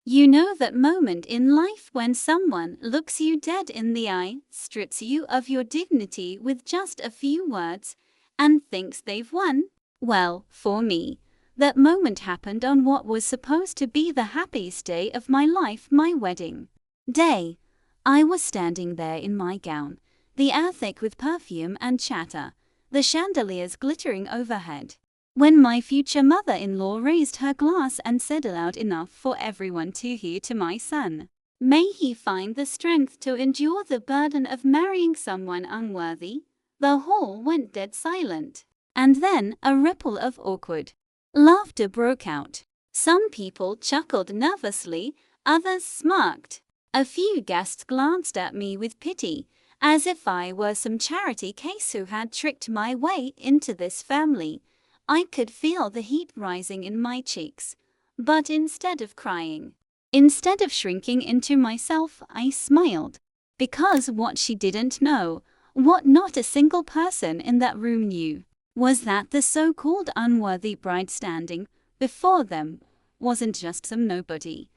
You know that moment in life when someone looks you dead in the eye, strips you of your dignity with just a few words, and thinks they've won? Well, for me, that moment happened on what was supposed to be the happiest day of my life, my wedding day. I was standing there in my gown, the air thick with perfume and chatter, the chandeliers glittering overhead, when my future mother-in-law raised her glass and said aloud enough for everyone to hear to my son, "May he find the strength to endure the burden of marrying someone unworthy." The hall went dead silent. And then a ripple of awkward laughter broke out. Some people chuckled nervously, others smirked. A few guests glanced at me with pity, as if I were some charity case who had tricked my way into this family. I could feel the heat rising in my cheeks, but instead of crying, instead of shrinking into myself, I smiled. Because what she didn't know, what not a single person in that room knew, was that the so-called unworthy bride standing before them wasn't just some nobody.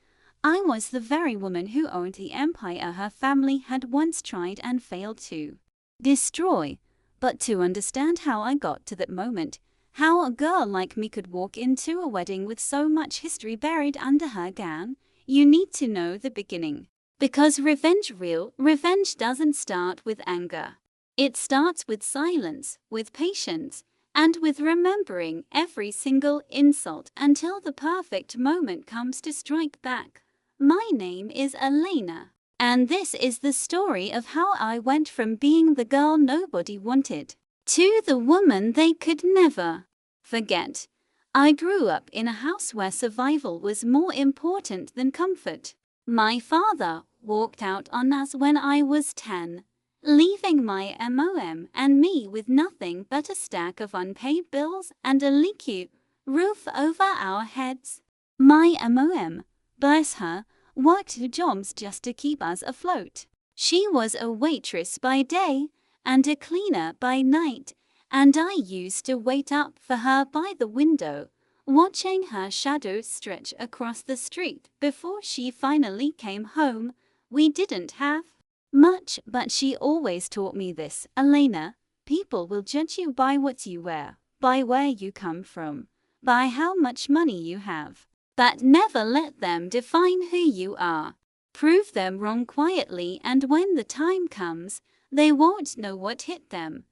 I was the very woman who owned the empire her family had once tried and failed to destroy. But to understand how I got to that moment, how a girl like me could walk into a wedding with so much history buried under her gown, you need to know the beginning. Because real revenge doesn't start with anger. It starts with silence, with patience, and with remembering every single insult until the perfect moment comes to strike back. My name is Elena, and this is the story of how I went from being the girl nobody wanted to the woman they could never forget. I grew up in a house where survival was more important than comfort. My father walked out on us when I was 10, leaving my mom and me with nothing but a stack of unpaid bills and a leaky roof over our heads. My mom, bless her, worked 2 jobs just to keep us afloat. She was a waitress by day and a cleaner by night, and I used to wait up for her by the window, watching her shadow stretch across the street before she finally came home. We didn't have much, but she always taught me this: Elena, people will judge you by what you wear, by where you come from, by how much money you have. But never let them define who you are. Prove them wrong quietly, and when the time comes, they won't know what hit them.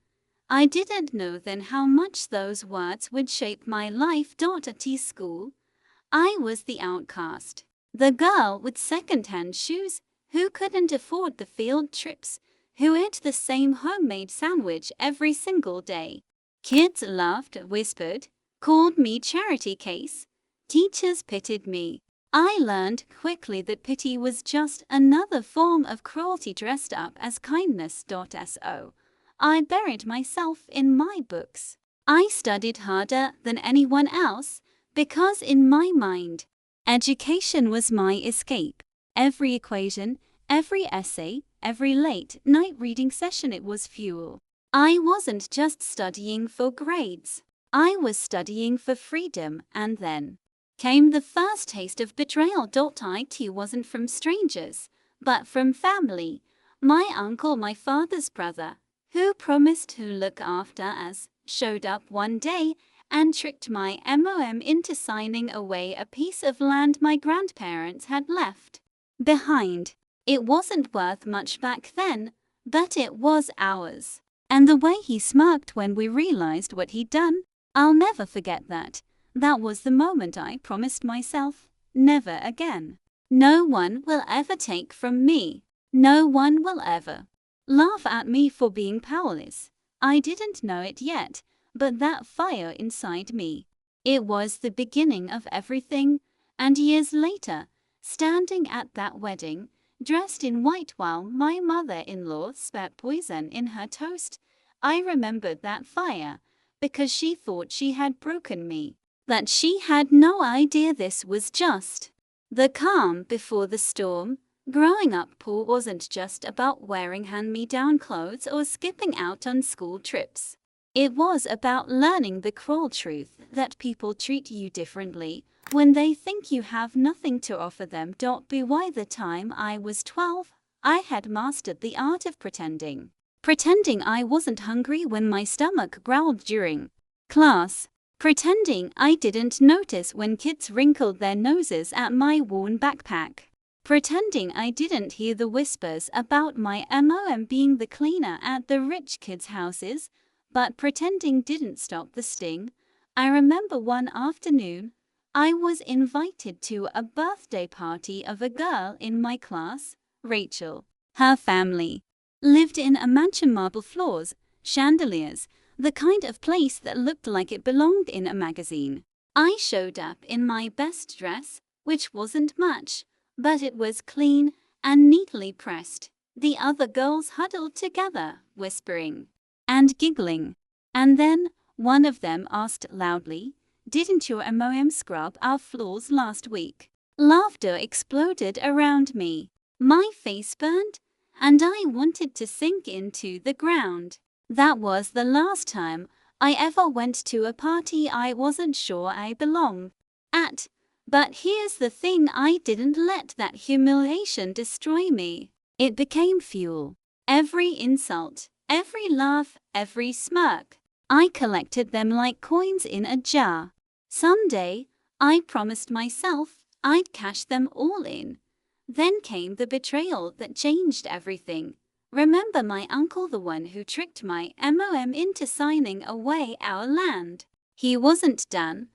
I didn't know then how much those words would shape my life. At school, I was the outcast, the girl with second-hand shoes, who couldn't afford the field trips, who ate the same homemade sandwich every single day. Kids laughed, whispered, called me charity case. Teachers pitied me. I learned quickly that pity was just another form of cruelty dressed up as kindness. So I buried myself in my books. I studied harder than anyone else because in my mind, education was my escape. Every equation, every essay, every late-night reading session, it was fuel. I wasn't just studying for grades. I was studying for freedom. And then came the first taste of betrayal. It wasn't from strangers, but from family. My uncle, my father's brother, who promised to look after us, showed up one day and tricked my mom into signing away a piece of land my grandparents had left behind. It wasn't worth much back then, but it was ours. And the way he smirked when we realized what he'd done, I'll never forget that. That was the moment I promised myself, never again. No one will ever take from me. No one will ever laugh at me for being powerless. I didn't know it yet, but that fire inside me, it was the beginning of everything. And years later, standing at that wedding, dressed in white while my mother-in-law spat poison in her toast, I remembered that fire, because she thought she had broken me. That she had no idea this was just the calm before the storm. Growing up poor wasn't just about wearing hand-me-down clothes or skipping out on school trips. It was about learning the cruel truth that people treat you differently when they think you have nothing to offer them. By the time I was 12, I had mastered the art of pretending. Pretending I wasn't hungry when my stomach growled during class. Pretending I didn't notice when kids wrinkled their noses at my worn backpack. Pretending I didn't hear the whispers about my mom being the cleaner at the rich kids' houses, but pretending didn't stop the sting. I remember one afternoon, I was invited to a birthday party of a girl in my class, Rachel. Her family lived in a mansion, marble floors, chandeliers, the kind of place that looked like it belonged in a magazine. I showed up in my best dress, which wasn't much, but it was clean and neatly pressed. The other girls huddled together, whispering and giggling. And then one of them asked loudly, "Didn't your mom scrub our floors last week?" Laughter exploded around me. My face burned, and I wanted to sink into the ground. That was the last time I ever went to a party I wasn't sure I belonged at. But here's the thing, I didn't let that humiliation destroy me. It became fuel. Every insult, every laugh, every smirk, I collected them like coins in a jar. Someday, I promised myself I'd cash them all in. Then came the betrayal that changed everything. Remember my uncle, the one who tricked my mom into signing away our land? He wasn't done.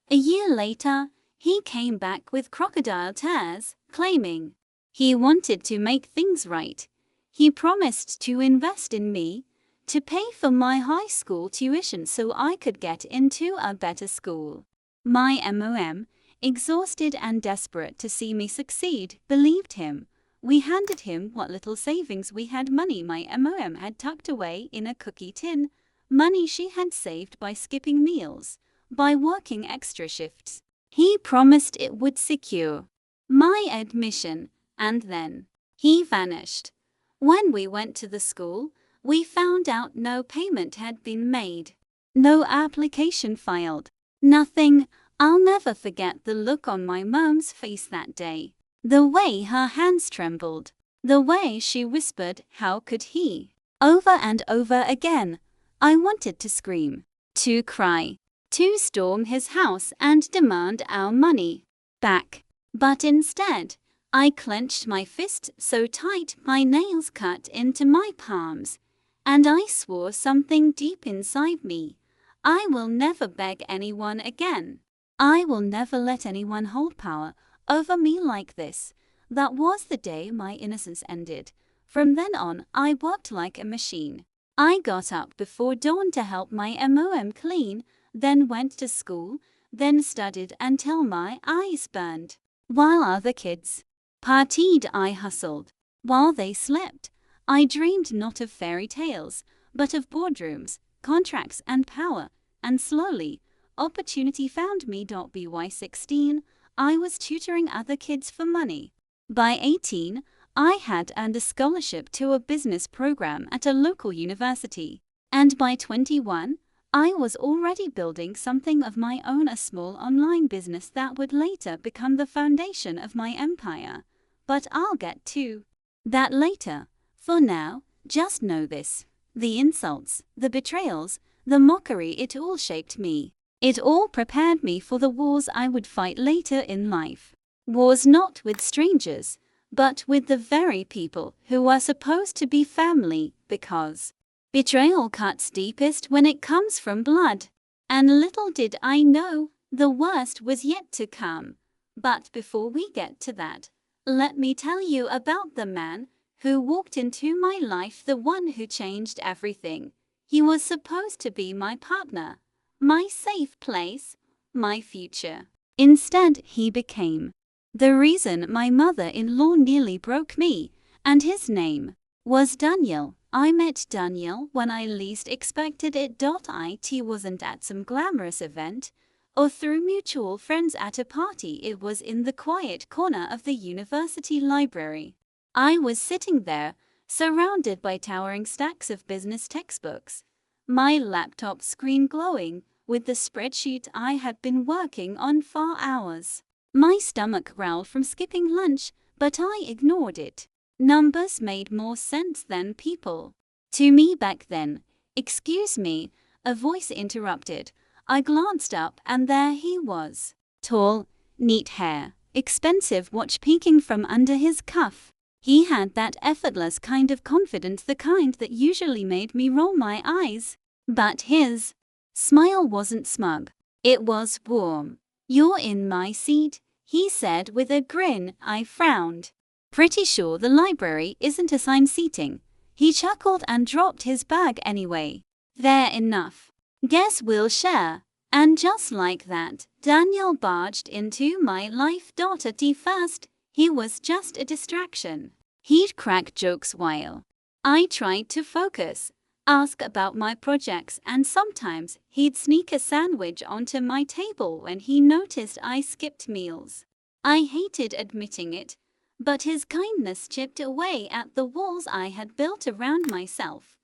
A year later, he came back with crocodile tears, claiming he wanted to make things right. He promised to invest in me, to pay for my high school tuition so I could get into a better school. My mom, exhausted and desperate to see me succeed, believed him. We handed him what little savings we had, money my mom had tucked away in a cookie tin, money she had saved by skipping meals, by working extra shifts. He promised it would secure my admission, and then he vanished. When we went to the school, we found out no payment had been made, no application filed, nothing. I'll never forget the look on my mom's face that day. The way her hands trembled, the way she whispered, "How could he?" over and over again. I wanted to scream, to cry, to storm his house and demand our money back. But instead, I clenched my fist so tight my nails cut into my palms, and I swore something deep inside me. I will never beg anyone again. I will never let anyone hold power over me like this. That was the day my innocence ended. From then on, I worked like a machine. I got up before dawn to help my mom clean, then went to school, then studied until my eyes burned. While other kids partied, I hustled. While they slept, I dreamed not of fairy tales, but of boardrooms, contracts, and power. And slowly, opportunity found me. By 16, I was tutoring other kids for money. By 18, I had earned a scholarship to a business program at a local university. And by 21, I was already building something of my own, a small online business that would later become the foundation of my empire. But I'll get to that later. For now, just know this: the insults, the betrayals, the mockery, it all shaped me. It all prepared me for the wars I would fight later in life. Wars not with strangers, but with the very people who are supposed to be family, because betrayal cuts deepest when it comes from blood. And little did I know, the worst was yet to come. But before we get to that, let me tell you about the man who walked into my life, the one who changed everything. He was supposed to be my partner, my safe place, my future. Instead, he became the reason my mother-in-law nearly broke me, and his name was Daniel. I met Daniel when I least expected it. It wasn't at some glamorous event or through mutual friends at a party. It was in the quiet corner of the university library. I was sitting there, surrounded by towering stacks of business textbooks. my laptop screen glowing with the spreadsheet I had been working on for hours. My stomach growled from skipping lunch, but I ignored it. Numbers made more sense than people to me back then. "Excuse me," a voice interrupted. I glanced up and there he was. Tall, neat hair, expensive watch peeking from under his cuff. He had that effortless kind of confidence, the kind that usually made me roll my eyes. But his smile wasn't smug. It was warm. "You're in my seat," he said with a grin. I frowned. "Pretty sure the library isn't assigned seating." He chuckled and dropped his bag anyway. "Fair enough. Guess we'll share." And just like that, Daniel barged into my life. At first, he was just a distraction. He'd crack jokes while I tried to focus, ask about my projects, and sometimes he'd sneak a sandwich onto my table when he noticed I skipped meals. I hated admitting it, but his kindness chipped away at the walls I had built around myself.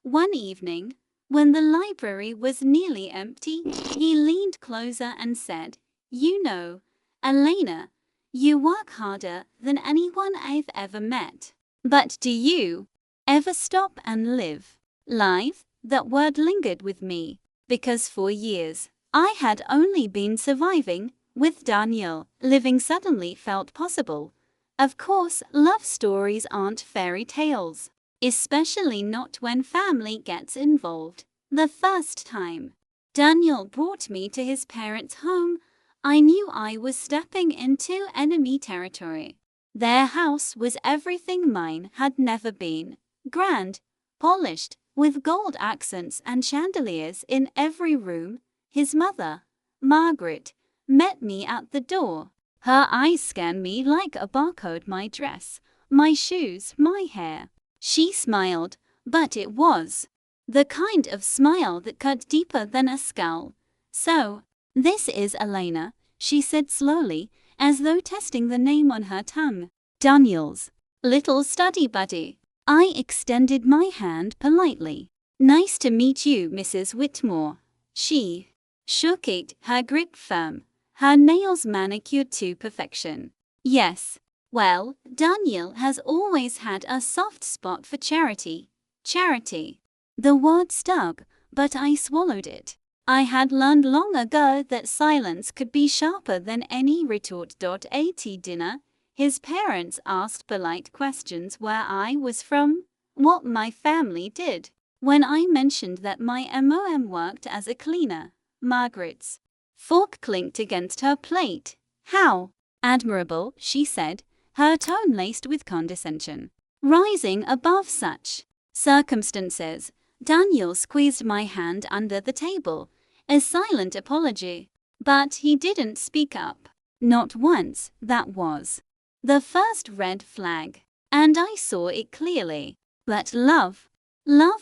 One evening, when the library was nearly empty, he leaned closer and said, "You know, Elena, you work harder than anyone I've ever met. But do you ever stop and live life?" That word lingered with me, because for years I had only been surviving. With Daniel, living suddenly felt possible. Of course, love stories aren't fairy tales, especially not when family gets involved. The first time Daniel brought me to his parents' home, I knew I was stepping into enemy territory. Their house was everything mine had never been. Grand, polished, with gold accents and chandeliers in every room. His mother, Margaret, met me at the door. Her eyes scanned me like a barcode: my dress, my shoes, my hair. She smiled, but it was the kind of smile that cut deeper than a scowl. "So, this is Elena," she said slowly, as though testing the name on her tongue. "Daniel's little study buddy." I extended my hand politely. "Nice to meet you, Mrs. Whitmore." She shook it, her grip firm, her nails manicured to perfection. "Yes. Well, Daniel has always had a soft spot for charity." Charity. The word stuck, but I swallowed it. I had learned long ago that silence could be sharper than any retort. At dinner, his parents asked polite questions: where I was from, what my family did. When I mentioned that my mom worked as a cleaner, Margaret's fork clinked against her plate. "How admirable," she said, her tone laced with condescension. Rising above such circumstances, Daniel squeezed my hand under the table, a silent apology. But he didn't speak up. Not once. That was the first red flag. And I saw it clearly. But love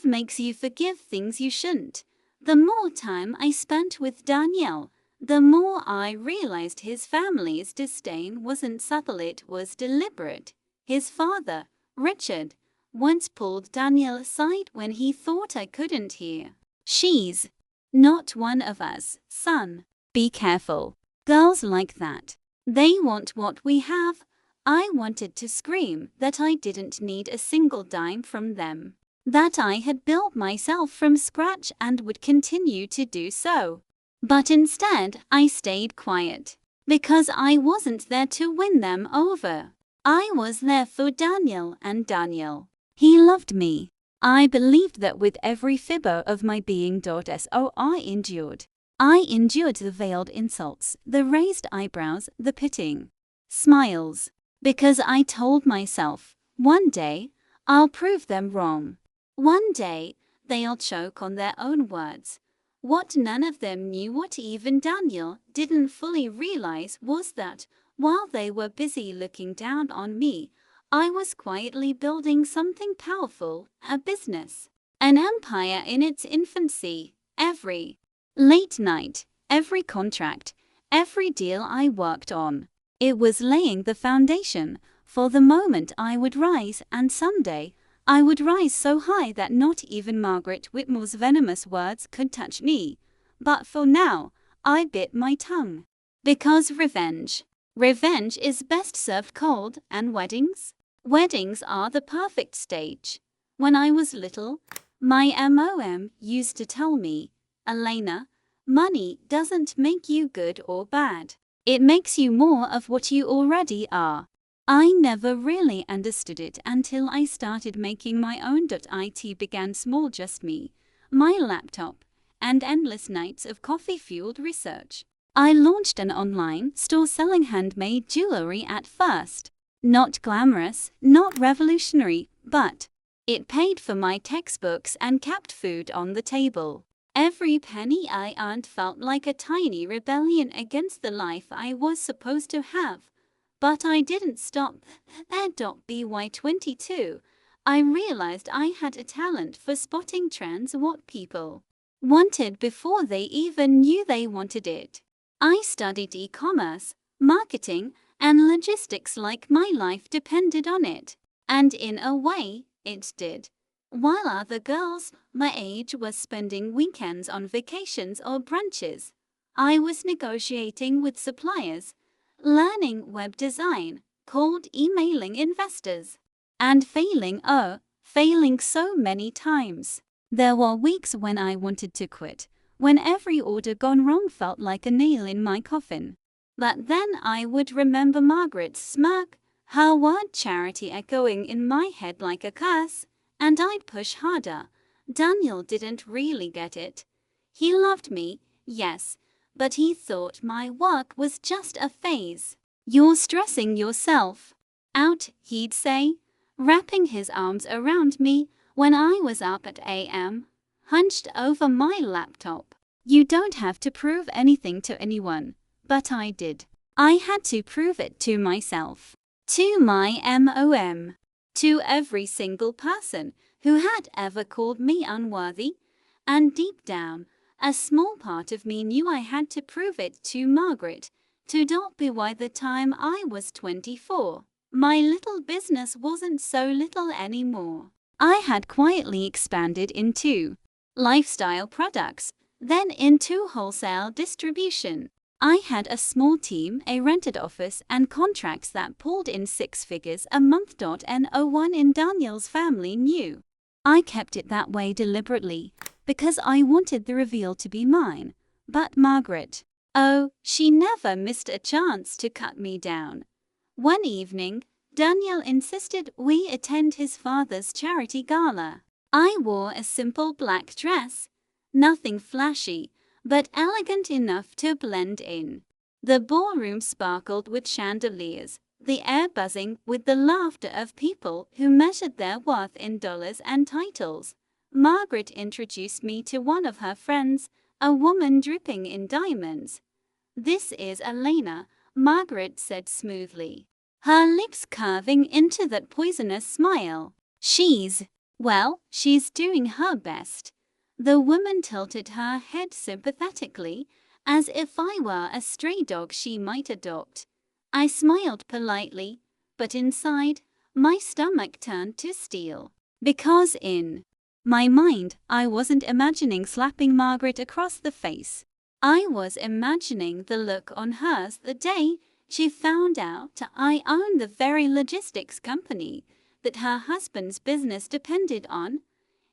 makes you forgive things you shouldn't. The more time I spent with Daniel, the more I realized his family's disdain wasn't subtle, it was deliberate. His father, Richard, once pulled Daniel aside when he thought I couldn't hear. "She's not one of us, son. Be careful. Girls like that, they want what we have." I wanted to scream that I didn't need a single dime from them, that I had built myself from scratch and would continue to do so. But instead, I stayed quiet, because I wasn't there to win them over. I was there for Daniel and Daniel. He loved me. I believed that with every fiber of my being. So I endured. I endured the veiled insults, the raised eyebrows, the pitying smiles, because I told myself, one day, I'll prove them wrong. One day, they'll choke on their own words. What none of them knew, what even Daniel didn't fully realize, was that, while they were busy looking down on me, I was quietly building something powerful, a business, an empire in its infancy. Every late night, every contract, every deal I worked on, it was laying the foundation for the moment I would rise and someday I would rise so high that not even Margaret Whitmore's venomous words could touch me. But for now, I bit my tongue. Because revenge. Revenge is best served cold, and weddings? Weddings are the perfect stage. When I was little, my mom used to tell me, Elena, money doesn't make you good or bad. It makes you more of what you already are. I never really understood it until I started making my own. It began small, just me, my laptop, and endless nights of coffee-fueled research. I launched an online store selling handmade jewelry at first. Not glamorous, not revolutionary, but it paid for my textbooks and kept food on the table. Every penny I earned felt like a tiny rebellion against the life I was supposed to have. But I didn't stop there. By 22, I realized I had a talent for spotting trends, what people wanted before they even knew they wanted it. I studied e-commerce, marketing, and logistics like my life depended on it. And in a way, it did. While other girls my age were spending weekends on vacations or brunches, I was negotiating with suppliers, learning web design, cold emailing investors, and failing so many times. There were weeks when I wanted to quit, when every order gone wrong felt like a nail in my coffin. But then I would remember Margaret's smirk, her word charity echoing in my head like a curse, and I'd push harder. Daniel didn't really get it. He loved me, yes, but he thought my work was just a phase. You're stressing yourself out, he'd say, wrapping his arms around me when I was up at a.m., hunched over my laptop. You don't have to prove anything to anyone, but I did. I had to prove it to myself, to my mom, to every single person who had ever called me unworthy, and deep down, a small part of me knew I had to prove it to Margaret, to by the time I was 24. My little business wasn't so little anymore. I had quietly expanded into lifestyle products, then into wholesale distribution. I had a small team, a rented office, and contracts that pulled in 6 figures a month. No one in Daniel's family knew. I kept it that way deliberately, because I wanted the reveal to be mine. But Margaret, she never missed a chance to cut me down. One evening, Daniel insisted we attend his father's charity gala. I wore a simple black dress, nothing flashy, but elegant enough to blend in. The ballroom sparkled with chandeliers, the air buzzing with the laughter of people who measured their worth in dollars and titles. Margaret introduced me to one of her friends, a woman dripping in diamonds. "This is Elena," Margaret said smoothly, her lips curving into that poisonous smile. She's doing her best." The woman tilted her head sympathetically, as if I were a stray dog she might adopt. I smiled politely, but inside, my stomach turned to steel. Because in my mind, I wasn't imagining slapping Margaret across the face. I was imagining the look on hers the day she found out I owned the very logistics company that her husband's business depended on.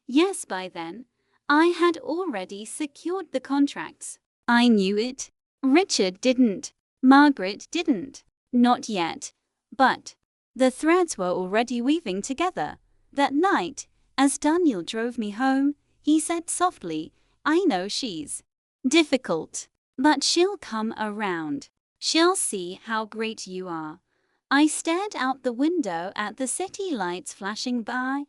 Yes, by then, I had already secured the contracts. I knew it. Richard didn't. Margaret didn't. Not yet. But the threads were already weaving together. That night, as Daniel drove me home, he said softly, "I know she's difficult, but she'll come around. She'll see how great you are." I stared out the window at the city lights flashing by,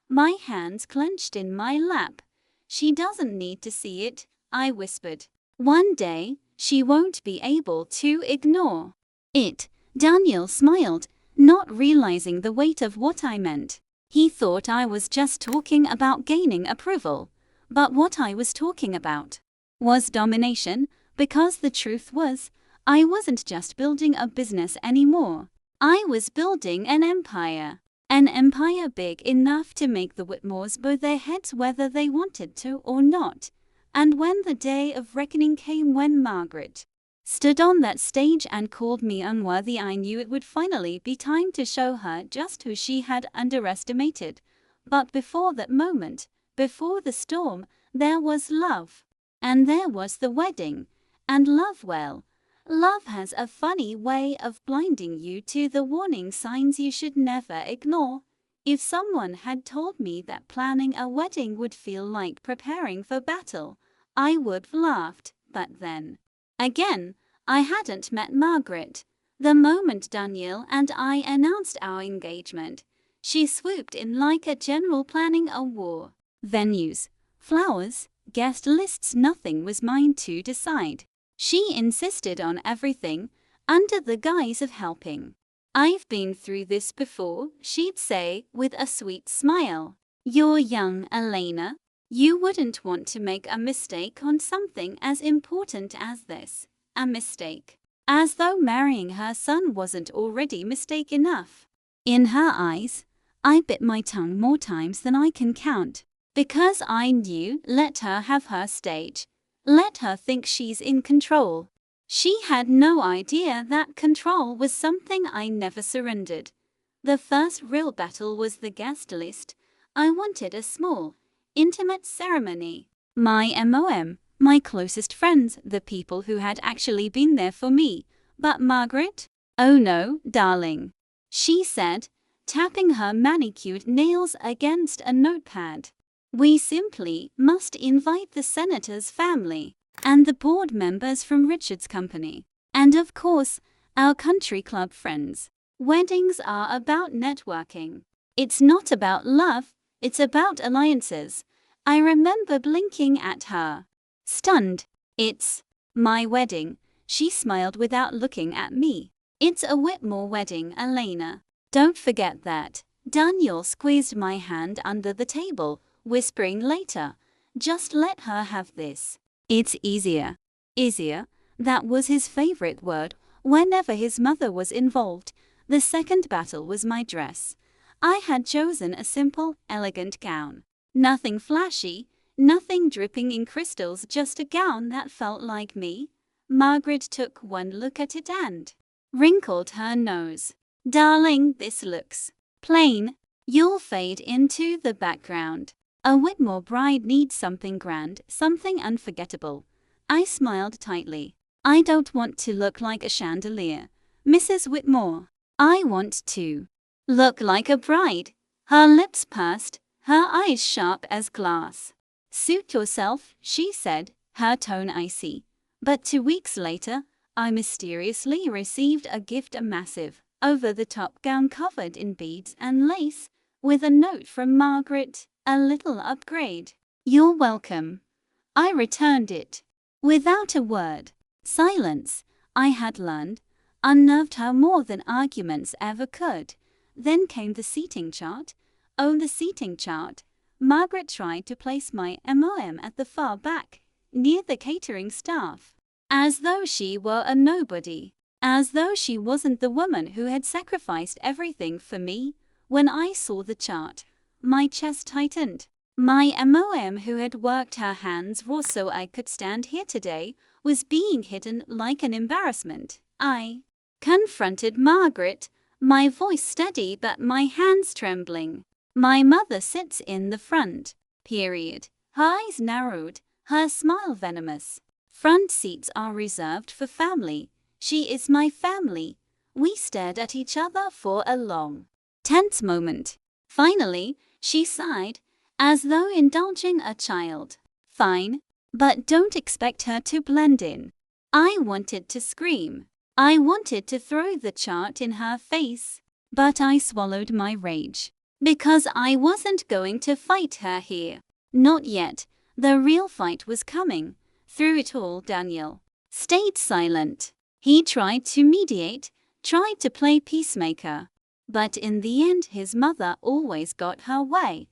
my hands clenched in my lap. "She doesn't need to see it," I whispered. "One day, she won't be able to ignore it." Daniel smiled, not realizing the weight of what I meant. He thought I was just talking about gaining approval. But what I was talking about was domination, because the truth was, I wasn't just building a business anymore. I was building an empire. An empire big enough to make the Whitmores bow their heads whether they wanted to or not. And when the day of reckoning came, when Margaret stood on that stage and called me unworthy, I knew it would finally be time to show her just who she had underestimated. But before that moment, before the storm, there was love. And there was the wedding. And love, well, love has a funny way of blinding you to the warning signs you should never ignore. If someone had told me that planning a wedding would feel like preparing for battle, I would have laughed. But then again, I hadn't met Margaret. The moment Daniel and I announced our engagement, she swooped in like a general planning a war. Venues, flowers, guest lists, nothing was mine to decide. She insisted on everything, under the guise of helping. "I've been through this before," she'd say with a sweet smile. "You're young, Elena. You wouldn't want to make a mistake on something as important as this." A mistake. As though marrying her son wasn't already mistake enough. In her eyes, I bit my tongue more times than I can count. Because I knew, let her have her stage. Let her think she's in control. She had no idea that control was something I never surrendered. The first real battle was the guest list. I wanted a small, intimate ceremony. My MOM, my closest friends, the people who had actually been there for me. But Margaret? "Oh no, darling," she said, tapping her manicured nails against a notepad. "We simply must invite the senator's family, and the board members from Richard's company, and of course, our country club friends. Weddings are about networking. It's not about love, it's about alliances." I remember blinking at her, stunned. "It's my wedding," she smiled without looking at me. "It's a Whitmore wedding, Elena. Don't forget that." Daniel squeezed my hand under the table, whispering later, "Just let her have this. It's easier." Easier, that was his favorite word whenever his mother was involved. The second battle was my dress. I had chosen a simple, elegant gown. Nothing flashy, nothing dripping in crystals, just a gown that felt like me. Margaret took one look at it and wrinkled her nose. "Darling, this looks plain. You'll fade into the background. A Whitmore bride needs something grand, something unforgettable." I smiled tightly. "I don't want to look like a chandelier, Mrs. Whitmore. I want to look like a bride." Her lips pursed, her eyes sharp as glass. "Suit yourself," she said, her tone icy. But 2 weeks later, I mysteriously received a gift, a massive, over-the-top gown covered in beads and lace, with a note from Margaret, a little upgrade. "You're welcome." I returned it. Without a word. Silence, I had learned, unnerved her more than arguments ever could. Then came the seating chart. Oh, the seating chart. Margaret tried to place my MOM at the far back, near the catering staff. As though she were a nobody. As though she wasn't the woman who had sacrificed everything for me. When I saw the chart, my chest tightened. My MOM, who had worked her hands raw so I could stand here today, was being hidden like an embarrassment. I confronted Margaret, my voice steady but my hands trembling. "My mother sits in the front, period." Her eyes narrowed, her smile venomous. "Front seats are reserved for family. She is my family." We stared at each other for a long, tense moment. Finally, she sighed, as though indulging a child. "Fine, but don't expect her to blend in." I wanted to scream. I wanted to throw the chart in her face. But I swallowed my rage. Because I wasn't going to fight her here. Not yet. The real fight was coming. Through it all, Daniel stayed silent. He tried to mediate, tried to play peacemaker. But in the end, his mother always got her way.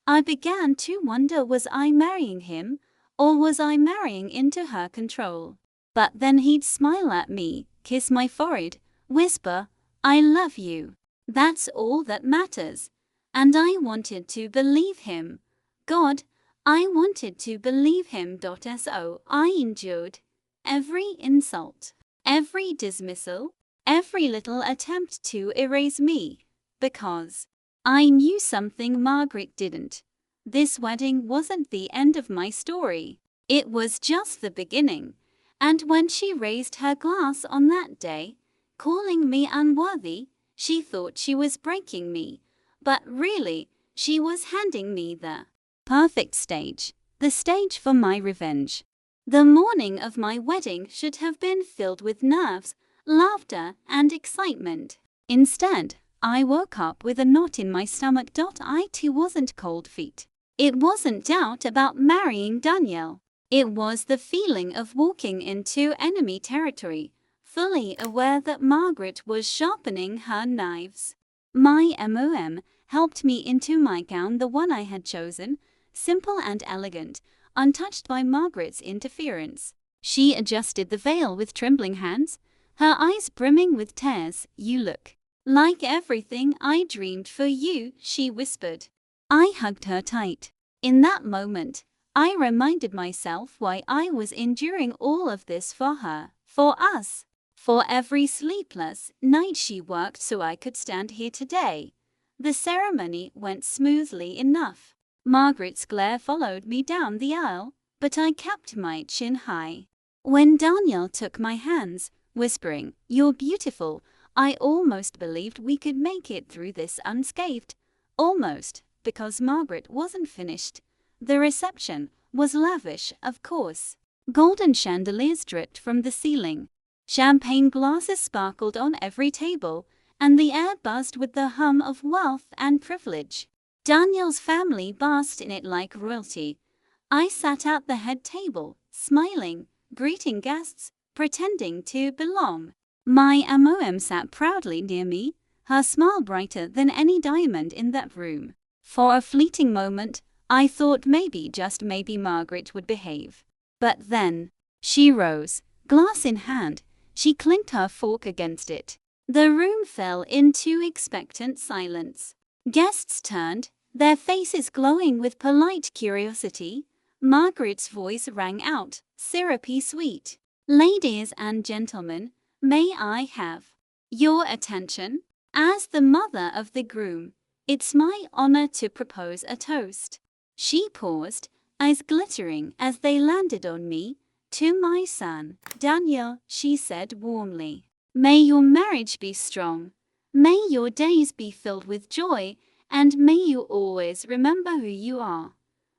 I began to wonder, was I marrying him, or was I marrying into her control? But then he'd smile at me, kiss my forehead, whisper, "I love you." That's all that matters. And I wanted to believe him. God, I wanted to believe him. So I endured every insult, every dismissal, every little attempt to erase me, because I knew something Margaret didn't. This wedding wasn't the end of my story. It was just the beginning. And when she raised her glass on that day, calling me unworthy, she thought she was breaking me. But really, she was handing me the perfect stage, the stage for my revenge. The morning of my wedding should have been filled with nerves, laughter, and excitement. Instead, I woke up with a knot in my stomach. I too wasn't cold feet. It wasn't doubt about marrying Daniel. It was the feeling of walking into enemy territory, fully aware that Margaret was sharpening her knives. My MOM helped me into my gown, the one I had chosen, simple and elegant, untouched by Margaret's interference. She adjusted the veil with trembling hands, her eyes brimming with tears. "You look like everything I dreamed for you," she whispered. I hugged her tight. In that moment, I reminded myself why I was enduring all of this for her, for us, for every sleepless night she worked so I could stand here today. The ceremony went smoothly enough. Margaret's glare followed me down the aisle, but I kept my chin high. When Daniel took my hands, whispering, "You're beautiful," I almost believed we could make it through this unscathed. Almost, because Margaret wasn't finished. The reception was lavish, of course. Golden chandeliers dripped from the ceiling. Champagne glasses sparkled on every table, and the air buzzed with the hum of wealth and privilege. Daniel's family basked in it like royalty. I sat at the head table, smiling, greeting guests, pretending to belong. My MOM sat proudly near me, her smile brighter than any diamond in that room. For a fleeting moment, I thought maybe, just maybe, Margaret would behave. But then, she rose, glass in hand. She clinked her fork against it. The room fell into expectant silence. Guests turned, their faces glowing with polite curiosity. Margaret's voice rang out, syrupy sweet. "Ladies and gentlemen, may I have your attention? As the mother of the groom, it's my honor to propose a toast." She paused, eyes glittering as they landed on me. "To my son, Daniel," she said warmly. "May your marriage be strong. May your days be filled with joy, and may you always remember who you are."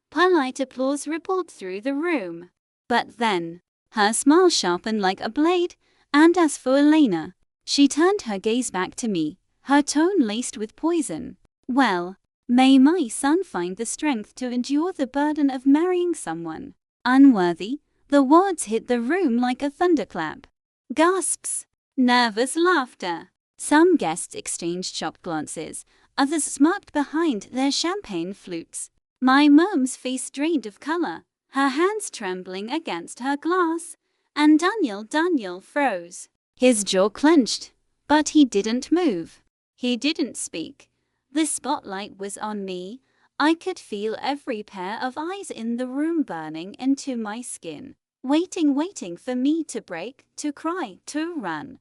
Polite applause rippled through the room. But then, her smile sharpened like a blade, and as for Elena, she turned her gaze back to me, her tone laced with poison. "Well, may my son find the strength to endure the burden of marrying someone unworthy." The words hit the room like a thunderclap. Gasps, nervous laughter. Some guests exchanged shocked glances, others smirked behind their champagne flutes. My mom's face drained of color, her hands trembling against her glass, and Daniel froze. His jaw clenched, but he didn't move. He didn't speak. The spotlight was on me. I could feel every pair of eyes in the room burning into my skin, waiting for me to break, to cry, to run.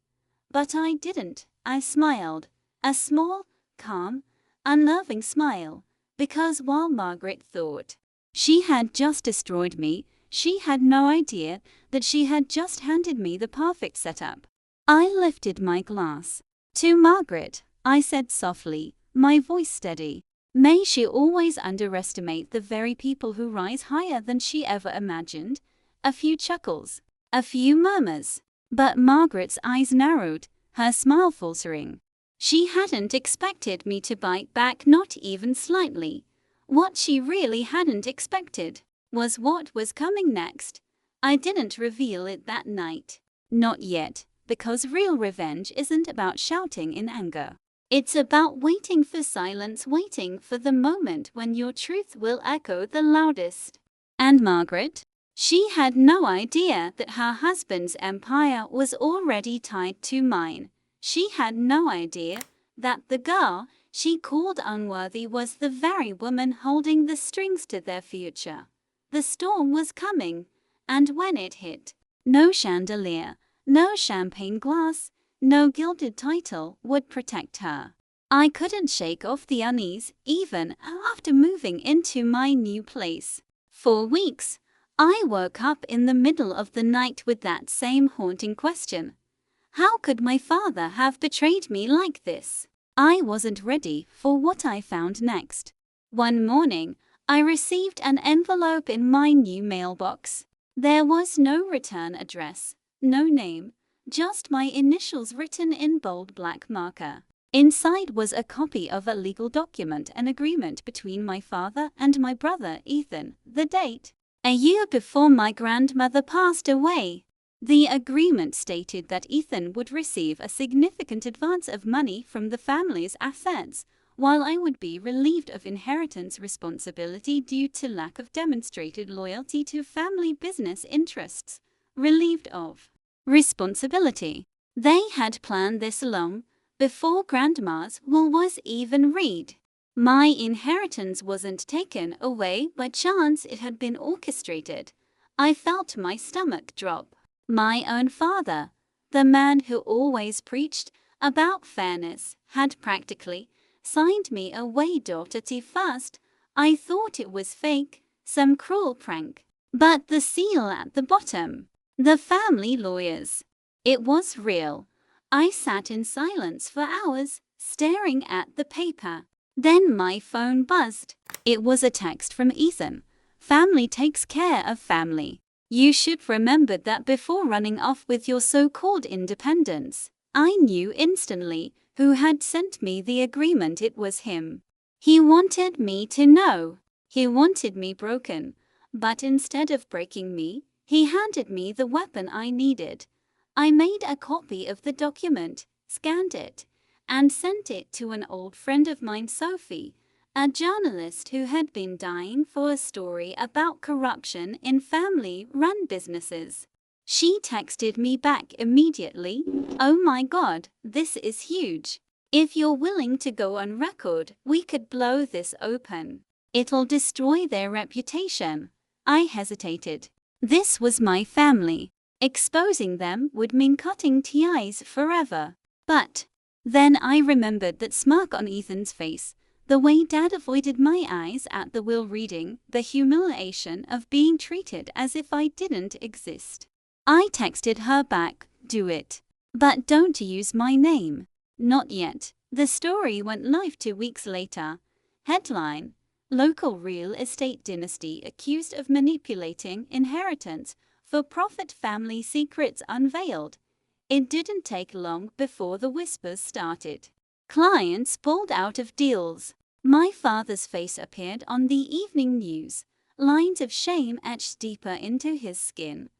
But I didn't. I smiled, a small, calm, unnerving smile, because while Margaret thought she had just destroyed me, she had no idea that she had just handed me the perfect setup. I lifted my glass. "To Margaret," I said softly, my voice steady. "May she always underestimate the very people who rise higher than she ever imagined." A few chuckles, a few murmurs. But Margaret's eyes narrowed, her smile faltering. She hadn't expected me to bite back, not even slightly. What she really hadn't expected was what was coming next. I didn't reveal it that night. Not yet, because real revenge isn't about shouting in anger. It's about waiting for silence, waiting for the moment when your truth will echo the loudest. And Margaret? She had no idea that her husband's empire was already tied to mine. She had no idea that the girl she called Unworthy was the very woman holding the strings to their future. The storm was coming, and when it hit, no chandelier, no champagne glass, no gilded title would protect her. I couldn't shake off the unease, even after moving into my new place. For weeks, I woke up in the middle of the night with that same haunting question. How could my father have betrayed me like this? I wasn't ready for what I found next. One morning, I received an envelope in my new mailbox. There was no return address, no name, just my initials written in bold black marker. Inside was a copy of a legal document, an agreement between my father and my brother Ethan, the date a year before my grandmother passed away. The agreement stated that Ethan would receive a significant advance of money from the family's assets, while I would be relieved of inheritance responsibility due to lack of demonstrated loyalty to family business interests. Relieved of responsibility. They had planned this long before Grandma's will was even read. My inheritance wasn't taken away by chance, it had been orchestrated. I felt my stomach drop. My own father, the man who always preached about fairness, had practically signed me away. At first, I thought it was fake, some cruel prank. But the seal at the bottom, the family lawyers, it was real. I sat in silence for hours, staring at the paper. Then my phone buzzed. It was a text from Ethan. Family takes care of family. You should remember that before running off with your so-called independence. I knew instantly who had sent me the agreement. It was him. He wanted me to know. He wanted me broken. But instead of breaking me, he handed me the weapon I needed. I made a copy of the document, scanned it, and sent it to an old friend of mine, Sophie, a journalist who had been dying for a story about corruption in family-run businesses. She texted me back immediately, "Oh my God, this is huge. If you're willing to go on record, we could blow this open. It'll destroy their reputation." I hesitated. This was my family. Exposing them would mean cutting ties forever. But then I remembered that smirk on Ethan's face, the way Dad avoided my eyes at the will reading, the humiliation of being treated as if I didn't exist. I texted her back, "Do it. But don't use my name." Not yet. The story went live 2 weeks later. Headline: Local real estate dynasty accused of manipulating inheritance for profit, family secrets unveiled. It didn't take long before the whispers started. Clients pulled out of deals. My father's face appeared on the evening news, lines of shame etched deeper into his skin.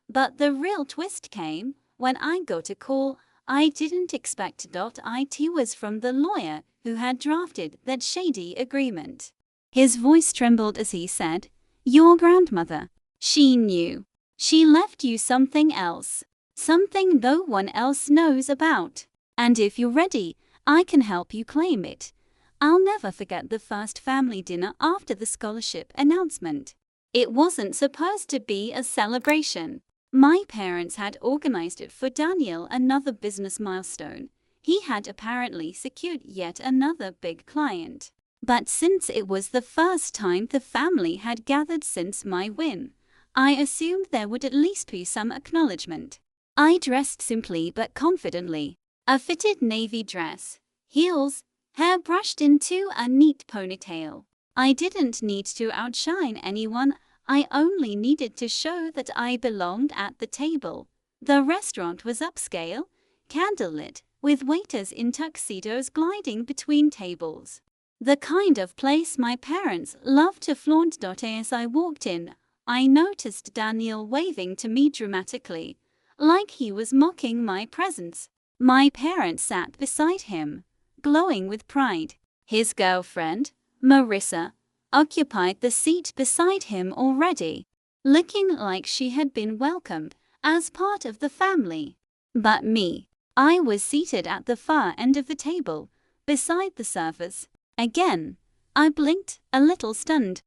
But the real twist came when I got a call I didn't expect. It was from the lawyer who had drafted that shady agreement. His voice trembled as he said, "Your grandmother, she knew. She left you something else. Something no one else knows about. And if you're ready, I can help you claim it." I'll never forget the first family dinner after the scholarship announcement. It wasn't supposed to be a celebration. My parents had organized it for Daniel, another business milestone. He had apparently secured yet another big client. But since it was the first time the family had gathered since my win, I assumed there would at least be some acknowledgement. I dressed simply but confidently. A fitted navy dress, heels, hair brushed into a neat ponytail. I didn't need to outshine anyone, I only needed to show that I belonged at the table. The restaurant was upscale, candlelit, with waiters in tuxedos gliding between tables. The kind of place my parents loved to flaunt. As I walked in, I noticed Daniel waving to me dramatically, like he was mocking my presence. My parents sat beside him, glowing with pride. His girlfriend, Marissa, occupied the seat beside him already, looking like she had been welcomed as part of the family. But me, I was seated at the far end of the table, beside the servers. Again, I blinked, a little stunned.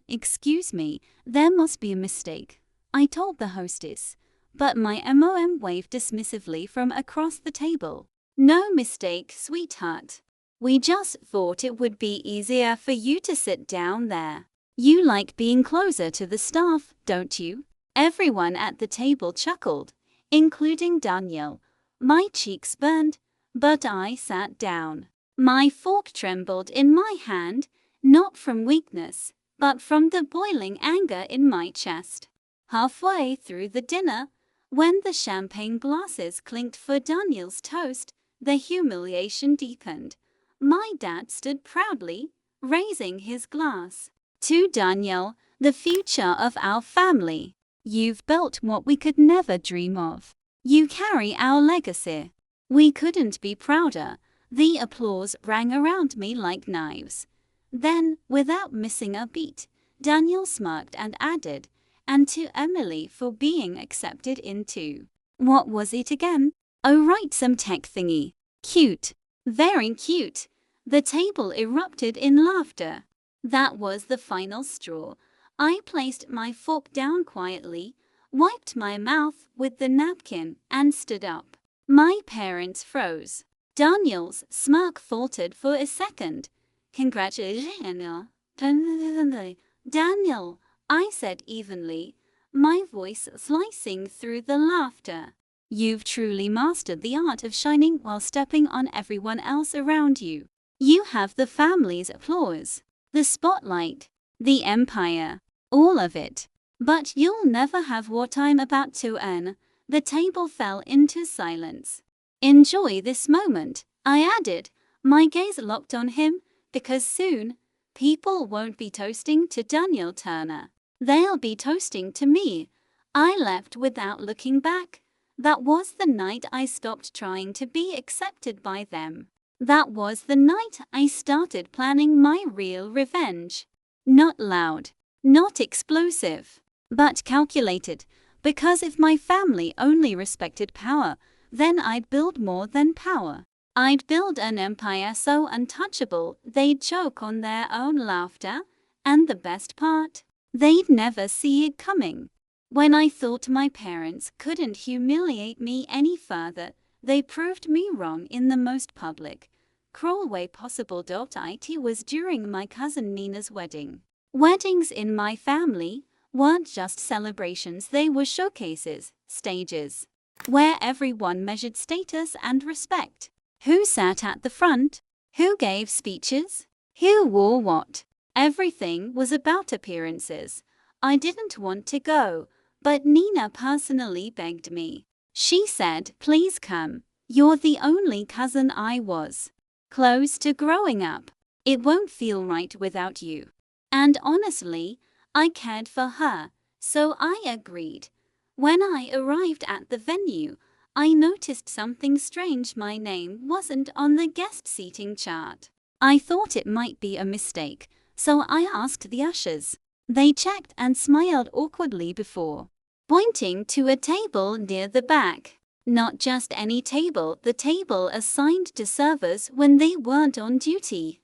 Excuse me, there must be a mistake, I told the hostess, but my mom waved dismissively from across the table. No mistake, sweetheart. We just thought it would be easier for you to sit down there. You like being closer to the staff, don't you? Everyone at the table chuckled, including Daniel. My cheeks burned, but I sat down. My fork trembled in my hand, not from weakness, but from the boiling anger in my chest. Halfway through the dinner, when the champagne glasses clinked for Daniel's toast, the humiliation deepened. My dad stood proudly, raising his glass. To Daniel, the future of our family. You've built what we could never dream of. You carry our legacy. We couldn't be prouder. The applause rang around me like knives. Then, without missing a beat, Daniel smirked and added, "And to Emily for being accepted into." What was it again? Oh right, some tech thingy. Cute. Very cute. The table erupted in laughter. That was the final straw. I placed my fork down quietly, wiped my mouth with the napkin, and stood up. My parents froze. Daniel's smirk faltered for a second. "Congratulations, Daniel," I said evenly, my voice slicing through the laughter. "You've truly mastered the art of shining while stepping on everyone else around you. You have the family's applause, the spotlight, the empire, all of it. But you'll never have what I'm about to earn." The table fell into silence. "Enjoy this moment," I added, my gaze locked on him, "because soon, people won't be toasting to Daniel Turner. They'll be toasting to me." I left without looking back. That was the night I stopped trying to be accepted by them. That was the night I started planning my real revenge. Not loud, not explosive, but calculated, because if my family only respected power, then I'd build more than power. I'd build an empire so untouchable they'd choke on their own laughter, and the best part, they'd never see it coming. When I thought my parents couldn't humiliate me any further, they proved me wrong in the most public, cruel way possible. It was during my cousin Nina's wedding. Weddings in my family weren't just celebrations, they were showcases, stages, where everyone measured status and respect. Who sat at the front? Who gave speeches? Who wore what? Everything was about appearances. I didn't want to go, but Nina personally begged me. She said, "Please come. You're the only cousin I was close to growing up. It won't feel right without you." And honestly, I cared for her, so I agreed. When I arrived at the venue, I noticed something strange. My name wasn't on the guest seating chart. I thought it might be a mistake, so I asked the ushers. They checked and smiled awkwardly before pointing to a table near the back. Not just any table, the table assigned to servers when they weren't on duty.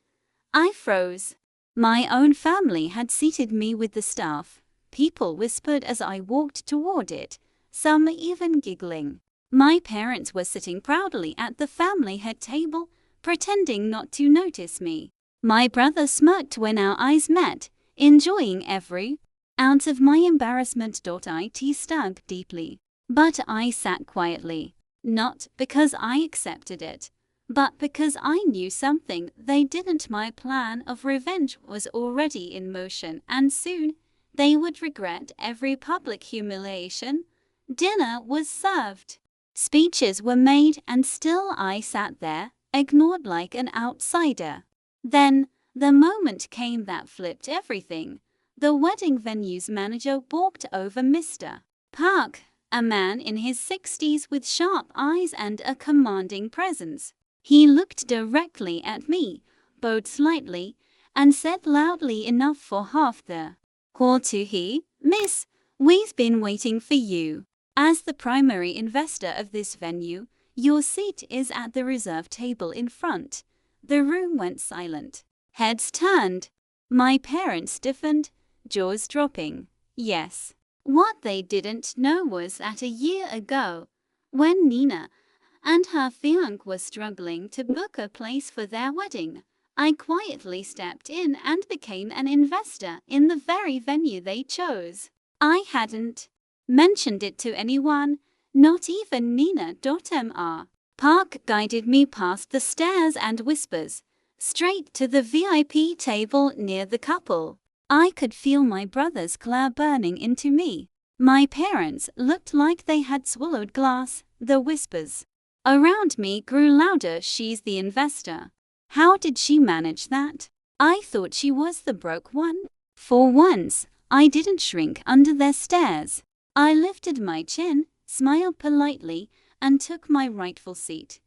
I froze. My own family had seated me with the staff. People whispered as I walked toward it, some even giggling. My parents were sitting proudly at the family head table, pretending not to notice me. My brother smirked when our eyes met, enjoying every ounce of my embarrassment. It stung deeply. But I sat quietly, not because I accepted it, but because I knew something they didn't. My plan of revenge was already in motion, and soon they would regret every public humiliation. Dinner was served. Speeches were made, and still I sat there, ignored like an outsider. Then, the moment came that flipped everything. The wedding venue's manager walked over Mr. Park, a man in his 60s with sharp eyes and a commanding presence. He looked directly at me, bowed slightly, and said loudly enough for half the hall to hear, "Miss, we've been waiting for you. As the primary investor of this venue, your seat is at the reserved table in front. The room went silent. Heads turned. My parents stiffened, jaws dropping. Yes. What they didn't know was that a year ago, when Nina and her fiancé were struggling to book a place for their wedding, I quietly stepped in and became an investor in the very venue they chose. I hadn't mentioned it to anyone, not even Nina. Park guided me past the stairs and whispers, straight to the VIP table near the couple. I could feel my brother's glare burning into me. My parents looked like they had swallowed glass. The whispers around me grew louder. She's the investor. How did she manage that? I thought she was the broke one. For once, I didn't shrink under their stares. I lifted my chin, smiled politely, and took my rightful seat.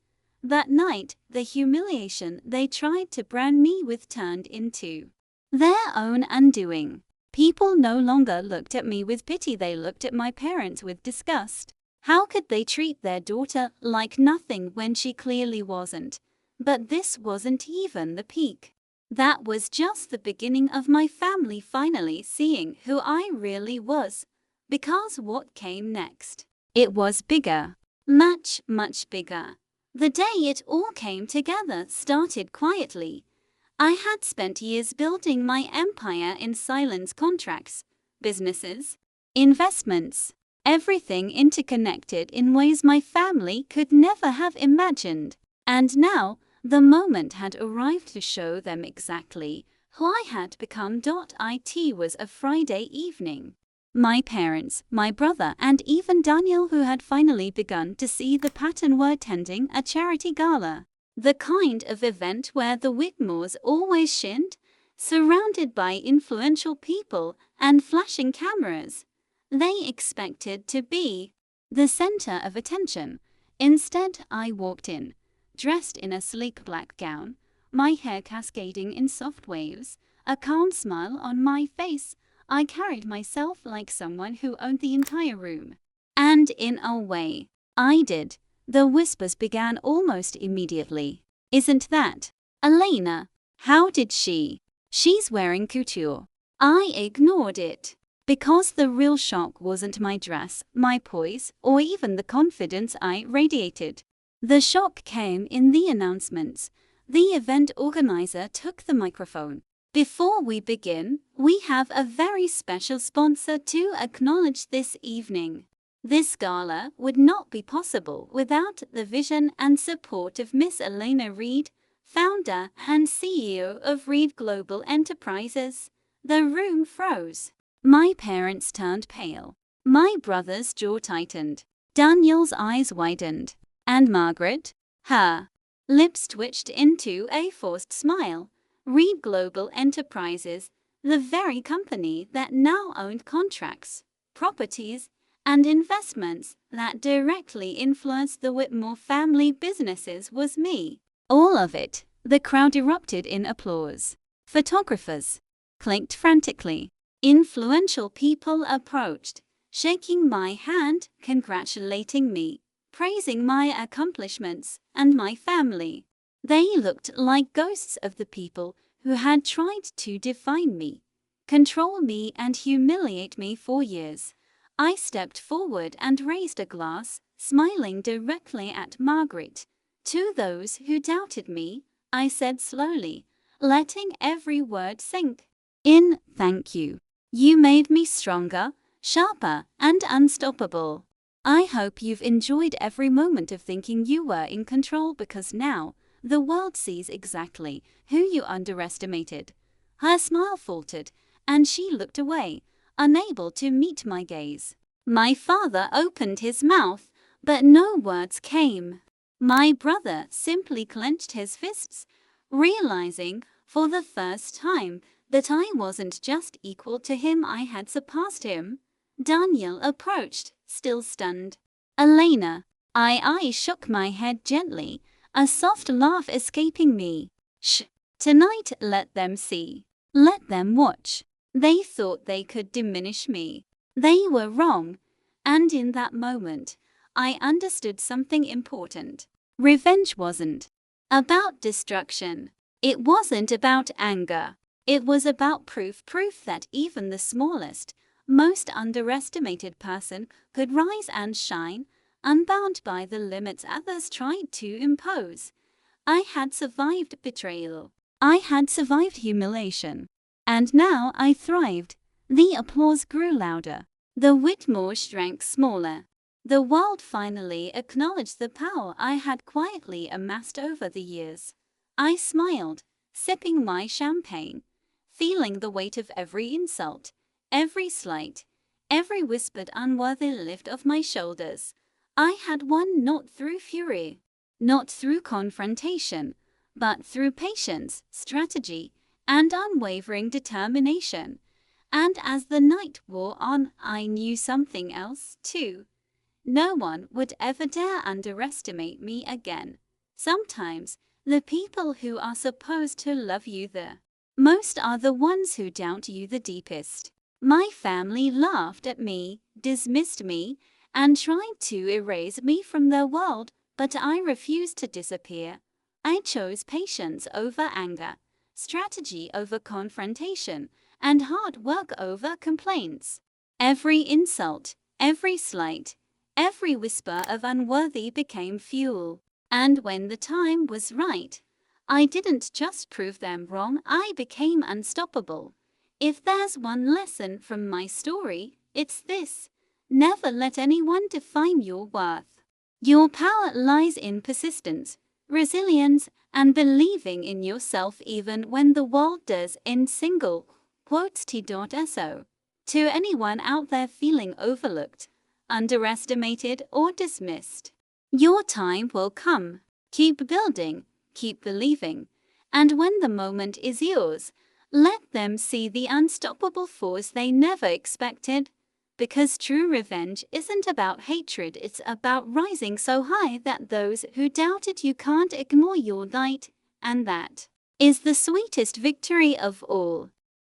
That night, the humiliation they tried to brand me with turned into their own undoing. People no longer looked at me with pity, they looked at my parents with disgust. How could they treat their daughter like nothing when she clearly wasn't? But this wasn't even the peak. That was just the beginning of my family finally seeing who I really was. Because what came next? It was bigger. Much, much bigger. The day it all came together started quietly. I had spent years building my empire in silence: contracts, businesses, investments, everything interconnected in ways my family could never have imagined. And now, the moment had arrived to show them exactly who I had become. It was a Friday evening. My parents, my brother, and even Daniel, who had finally begun to see the pattern, were attending a charity gala. The kind of event where the Whitmores always shined, surrounded by influential people and flashing cameras. They expected to be the center of attention. Instead, I walked in, dressed in a sleek black gown, my hair cascading in soft waves, a calm smile on my face. I carried myself like someone who owned the entire room. And in a way, I did. The whispers began almost immediately. Isn't that Elena? How did she? She's wearing couture. I ignored it. Because the real shock wasn't my dress, my poise, or even the confidence I radiated. The shock came in the announcements. The event organizer took the microphone. Before we begin, we have a very special sponsor to acknowledge this evening. This gala would not be possible without the vision and support of Miss Elena Reed, founder and CEO of Reed Global Enterprises. The room froze. My parents turned pale. My brother's jaw tightened. Daniel's eyes widened. And Margaret? Her lips twitched into a forced smile. Reed Global Enterprises, the very company that now owned contracts, properties, and investments that directly influenced the Whitmore family businesses, was me. All of it. The crowd erupted in applause. Photographers clicked frantically. Influential people approached, shaking my hand, congratulating me, praising my accomplishments and my family. They looked like ghosts of the people who had tried to define me, control me, and humiliate me for years. I stepped forward and raised a glass, smiling directly at Margaret. To those who doubted me, I said slowly, letting every word sink in, thank you. You made me stronger, sharper, and unstoppable. I hope you've enjoyed every moment of thinking you were in control, because now the world sees exactly who you underestimated. Her smile faltered, and she looked away, unable to meet my gaze. My father opened his mouth, but no words came. My brother simply clenched his fists, realizing for the first time that I wasn't just equal to him, I had surpassed him. Daniel approached, still stunned. Elena. I shook my head gently, a soft laugh escaping me. Shh. Tonight let them see. Let them watch. They thought they could diminish me. They were wrong. And in that moment, I understood something important. Revenge wasn't about destruction. It wasn't about anger. It was about proof that even the smallest, most underestimated person could rise and shine, unbound by the limits others tried to impose. I had survived betrayal. I had survived humiliation. And now I thrived. The applause grew louder. The Whitmore shrank smaller. The world finally acknowledged the power I had quietly amassed over the years. I smiled, sipping my champagne, feeling the weight of every insult, every slight, every whispered unworthy lift off my shoulders. I had won not through fury, not through confrontation, but through patience, strategy, and unwavering determination. And as the night wore on, I knew something else, too. No one would ever dare underestimate me again. Sometimes, the people who are supposed to love you the most are the ones who doubt you the deepest. My family laughed at me, dismissed me, and tried to erase me from their world, but I refused to disappear. I chose patience over anger, strategy over confrontation, and hard work over complaints. Every insult, every slight, every whisper of unworthy became fuel. And when the time was right, I didn't just prove them wrong, I became unstoppable. If there's one lesson from my story, it's this: never let anyone define your worth. Your power lies in persistence, resilience, and believing in yourself even when the world does. In single quotes T.so. To anyone out there feeling overlooked, underestimated, or dismissed, your time will come. Keep building, keep believing, and when the moment is yours, let them see the unstoppable force they never expected. Because true revenge isn't about hatred, it's about rising so high that those who doubted you can't ignore your light, and that is the sweetest victory of all.